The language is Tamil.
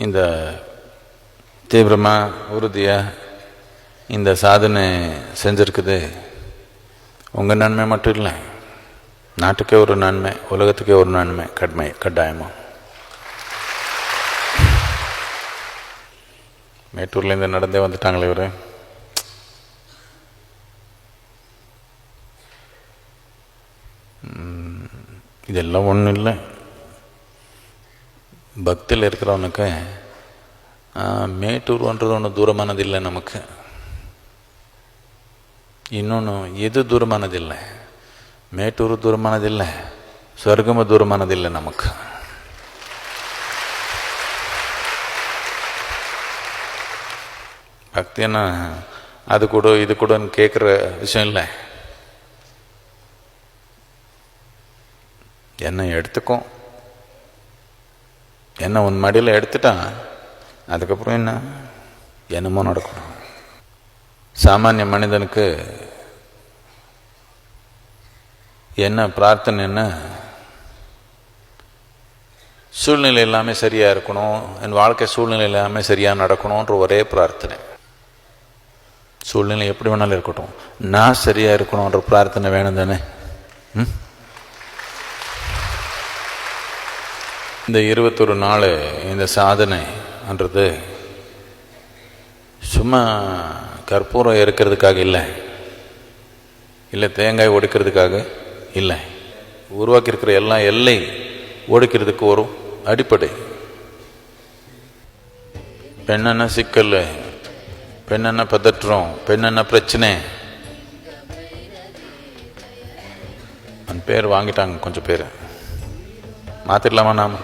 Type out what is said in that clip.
இந்த தீவிரமாக உறுதியாக இந்த சாதனை செஞ்சுருக்குது. உங்கள் நன்மை மட்டும் இல்லை, நாட்டுக்கே ஒரு நன்மை, உலகத்துக்கே ஒரு நன்மை கட்டாயமாக. மேட்டூர்லேருந்து நடந்தே வந்துட்டாங்களே இவர். இதெல்லாம் ஒன்றும் இல்லை. பக்தியில் இருக்கிறவனுக்கு மேட்டூர்ன்றது ஒன்று தூரமானதில்லை நமக்கு. இன்னொன்று எது தூரமானதில்லை, மேட்டூர் தூரமானதில்லை, சொர்க்கமும் தூரமானதில்லை நமக்கு. பக்தின்னா அது கூட இது கூடன்னு கேட்குற விஷயம் இல்லை. என்னை எடுத்துக்கும், என்ன உன் மடியில் எடுத்துட்டான், அதுக்கப்புறம் என்ன என்னமோ நடக்கணும். சாமானிய மனிதனுக்கு என்ன பிரார்த்தனைன்னா, சூழ்நிலை எல்லாமே சரியாக இருக்கணும், என் வாழ்க்கை சூழ்நிலை எல்லாமே சரியாக நடக்கணுன்ற ஒரே பிரார்த்தனை. சூழ்நிலை எப்படி வேணாலும் இருக்கட்டும், நான் சரியாக இருக்கணுன்ற பிரார்த்தனை வேணும் தானே. இந்த 21 நாள் இந்த சாதனைன்றது சும்மா கற்பூரம் இருக்கிறதுக்காக இல்லை, இல்லை தேங்காய் ஒடிக்கிறதுக்காக இல்லை, உருவாக்கியிருக்கிற எல்லாம் எல்லை ஒடிக்கிறதுக்கு ஒரு அடிப்படை. பெண்ணென்ன சிக்கல், பெண்ணென்ன பதற்றம், பெண்ணென்ன பிரச்சனை. அந்த பேர் வாங்கிட்டாங்க கொஞ்சம் பேர், மாற்றிடலாமா நாம்?